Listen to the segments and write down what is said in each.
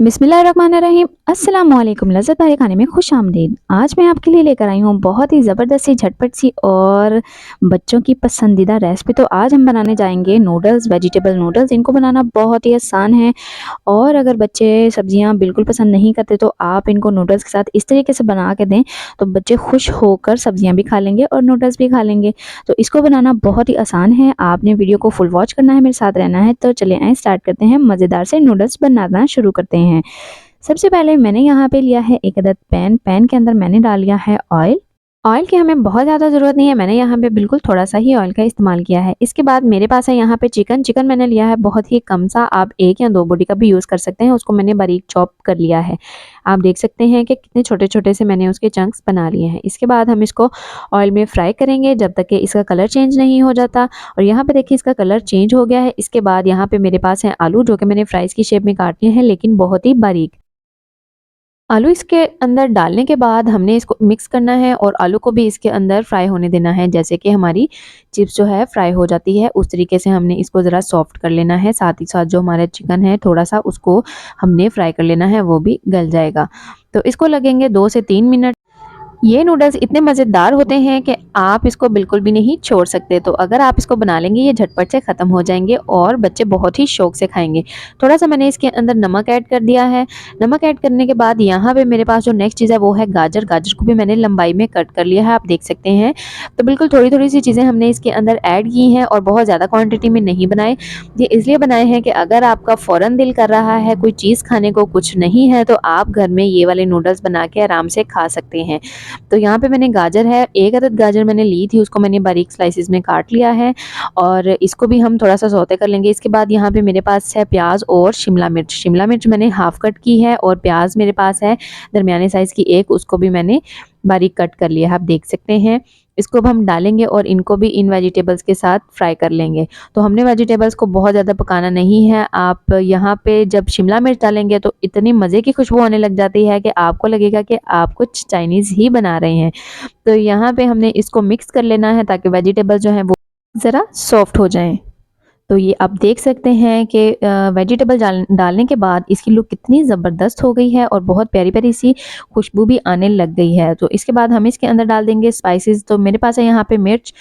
बिस्मिल्लाहिर्रहमानिर्रहीम। अस्सलामुअलैकुम। लज़्ज़त भरे खाने में खुश आमदीद। आज मैं आपके लिए लेकर आई हूँ बहुत ही ज़बरदस्त सी, झटपट सी और बच्चों की पसंदीदा रेसिपी। तो आज हम बनाने जाएंगे नूडल्स, वेजिटेबल नूडल्स। इनको बनाना बहुत ही आसान है और अगर बच्चे सब्जियां बिल्कुल पसंद नहीं करते तो आप इनको नूडल्स के साथ इस तरीके से बना के दें तो बच्चे खुश होकर सब्जियां भी खा लेंगे और नूडल्स भी खा लेंगे। तो इसको बनाना बहुत ही आसान है, आपने वीडियो को फुल वॉच करना है, मेरे साथ रहना है। तो चलिए आए स्टार्ट करते हैं, मज़ेदार से नूडल्स बनाना शुरू करते हैं। सबसे पहले मैंने यहाँ पे लिया है एक अदद पैन के अंदर मैंने डाल लिया है ऑयल। ऑयल की हमें बहुत ज़्यादा ज़रूरत नहीं है, मैंने यहाँ पे बिल्कुल थोड़ा सा ही ऑयल का इस्तेमाल किया है। इसके बाद मेरे पास है यहाँ पे चिकन मैंने लिया है बहुत ही कम सा, आप 1 या 2 बोटी का भी यूज़ कर सकते हैं। उसको मैंने बारीक चॉप कर लिया है। आप देख सकते हैं कि कितने छोटे छोटे से मैंने उसके चंक्स बना लिए हैं। इसके बाद हम इसको ऑयल में फ्राई करेंगे जब तक कि इसका कलर चेंज नहीं हो जाता। और यहाँ पे देखिए इसका कलर चेंज हो गया है। इसके बाद यहाँ पे मेरे पास है आलू, जो कि मैंने फ्राइज़ की शेप में काट लिए हैं, लेकिन बहुत ही बारीक। आलू इसके अंदर डालने के बाद हमने इसको मिक्स करना है और आलू को भी इसके अंदर फ्राई होने देना है। जैसे कि हमारी चिप्स जो है फ्राई हो जाती है, उस तरीके से हमने इसको ज़रा सॉफ्ट कर लेना है। साथ ही साथ जो हमारा चिकन है थोड़ा सा उसको हमने फ्राई कर लेना है, वो भी गल जाएगा। तो इसको लगेंगे 2 से 3 मिनट। ये नूडल्स इतने मज़ेदार होते हैं कि आप इसको बिल्कुल भी नहीं छोड़ सकते। तो अगर आप इसको बना लेंगे ये झटपट से ख़त्म हो जाएंगे और बच्चे बहुत ही शौक से खाएंगे। थोड़ा सा मैंने इसके अंदर नमक ऐड कर दिया है। नमक ऐड करने के बाद यहाँ पे मेरे पास जो नेक्स्ट चीज़ है वो है गाजर। गाजर को भी मैंने लंबाई में कट कर लिया है, आप देख सकते हैं। तो बिल्कुल थोड़ी थोड़ी सी चीज़ें हमने इसके अंदर ऐड की हैं और बहुत ज़्यादा क्वान्टिटी में नहीं बनाए। ये इसलिए बनाए हैं कि अगर आपका फ़ौरन दिल कर रहा है कोई चीज़ खाने को, कुछ नहीं है, तो आप घर में ये वाले नूडल्स बना के आराम से खा सकते हैं। तो यहाँ पे मैंने गाजर है, एक अदद गाजर मैंने ली थी, उसको मैंने बारीक स्लाइसेस में काट लिया है और इसको भी हम थोड़ा सा सौते कर लेंगे। इसके बाद यहाँ पे मेरे पास है प्याज और शिमला मिर्च। शिमला मिर्च मैंने हाफ कट की है और प्याज मेरे पास है दरमियाने साइज़ की एक, उसको भी मैंने बारीक कट कर लिया है, आप देख सकते हैं। इसको अब हम डालेंगे और इनको भी इन वेजिटेबल्स के साथ फ्राई कर लेंगे। तो हमने वेजिटेबल्स को बहुत ज़्यादा पकाना नहीं है। आप यहाँ पे जब शिमला मिर्च डालेंगे तो इतनी मज़े की खुशबू आने लग जाती है कि आपको लगेगा कि आप कुछ चाइनीज़ ही बना रहे हैं। तो यहाँ पे हमने इसको मिक्स कर लेना है ताकि वेजिटेबल जो हैं वो ज़रा सॉफ्ट हो जाएँ। तो ये आप देख सकते हैं कि वेजिटेबल डालने के बाद इसकी लुक कितनी ज़बरदस्त हो गई है और बहुत प्यारी-प्यारी सी खुशबू भी आने लग गई है। तो इसके बाद हम इसके अंदर डाल देंगे स्पाइसेस। तो मेरे पास है यहाँ पे मिर्च,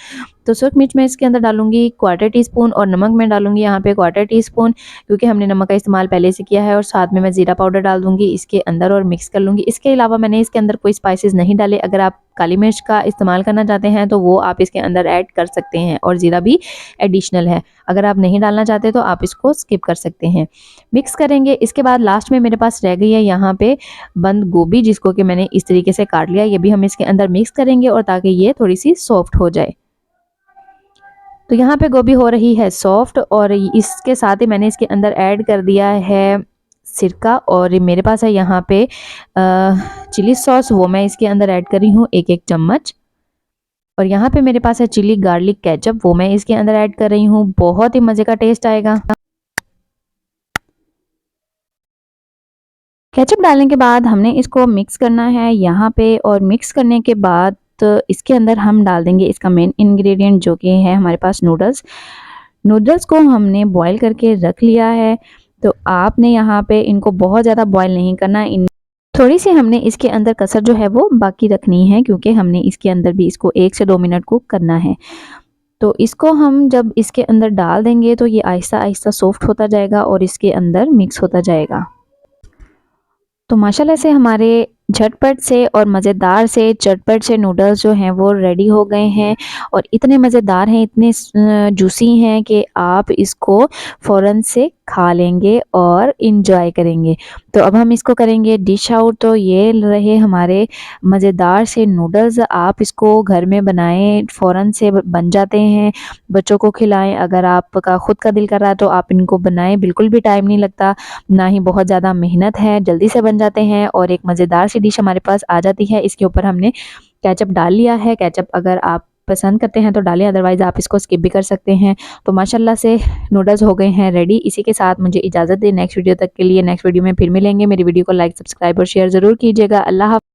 तो सूरख मिर्च मैं इसके अंदर डालूँगी क्वार्टर टीस्पून और नमक मैं डालूँगी यहाँ पे क्वार्टर टीस्पून, क्योंकि हमने नमक का इस्तेमाल पहले से किया है। और साथ में मैं ज़ीरा पाउडर डाल दूँगी इसके अंदर और मिक्स कर लूँगी। इसके अलावा मैंने इसके अंदर कोई स्पाइसेस नहीं डाले। अगर आप काली मिर्च का इस्तेमाल करना चाहते हैं तो वो आप इसके अंदर ऐड कर सकते हैं और ज़ीरा भी एडिशनल है। अगर आप नहीं डालना चाहते तो आप इसको स्किप कर सकते हैं। मिक्स करेंगे। इसके बाद लास्ट में मेरे पास रह गई है यहाँ पे बंद गोभी, जिसको कि मैंने इस तरीके से काट लिया। ये भी हम इसके अंदर मिक्स करेंगे और ताकि ये थोड़ी सी सॉफ्ट हो जाए। तो यहाँ पे गोभी हो रही है सॉफ्ट और इसके साथ ही मैंने इसके अंदर ऐड कर दिया है सिरका और मेरे पास है यहाँ पे चिली सॉस, वो मैं इसके अंदर ऐड कर रही हूँ 1-1 चम्मच। और यहाँ पे मेरे पास है चिली गार्लिक केचप, वो मैं इसके अंदर ऐड कर रही हूँ। बहुत ही मज़े का टेस्ट आएगा। केचप डालने के बाद हमने इसको मिक्स करना है यहाँ पे और मिक्स करने के बाद इसके अंदर हम डाल देंगे इसका मेन इंग्रेडिएंट, जो कि है हमारे पास नूडल्स। नूडल्स को हमने बॉईल करके रख लिया है। तो आपने यहाँ पे इनको बहुत ज़्यादा बॉईल नहीं करना, इन थोड़ी सी हमने इसके अंदर कसर जो है वो बाकी रखनी है, क्योंकि हमने इसके अंदर भी इसको 1 से 2 मिनट कुक करना है। तो इसको हम जब इसके अंदर डाल देंगे तो ये आहिस्ता आहिस्ता सॉफ्ट होता जाएगा और इसके अंदर मिक्स होता जाएगा। तो माशाल्लाह से हमारे झटपट से और मज़ेदार से चटपट से नूडल्स जो हैं वो रेडी हो गए हैं और इतने मज़ेदार हैं, इतने जूसी हैं कि आप इसको फ़ौरन से खा लेंगे और इंजॉय करेंगे। तो अब हम इसको करेंगे डिश आउट। तो ये रहे हमारे मज़ेदार से नूडल्स। आप इसको घर में बनाएं, फ़ौरन से बन जाते हैं। बच्चों को खिलाएं। अगर आपका ख़ुद का दिल कर रहा है तो आप इनको बनाएं, बिल्कुल भी टाइम नहीं लगता, ना ही बहुत ज़्यादा मेहनत है, जल्दी से बन जाते हैं और एक मज़ेदार सी डिश हमारे पास आ जाती है। इसके ऊपर हमने केचप डाल लिया है। केचप अगर आप पसंद करते हैं तो डालें, अदरवाइज़ आप इसको स्किप भी कर सकते हैं। तो माशाल्लाह से नूडल्स हो गए हैं रेडी। इसी के साथ मुझे इजाज़त दें, नेक्स्ट वीडियो तक के लिए। नेक्स्ट वीडियो में फिर मिलेंगे। मेरी वीडियो को लाइक, सब्सक्राइब और शेयर ज़रूर कीजिएगा। अल्लाह हाफ़िज़।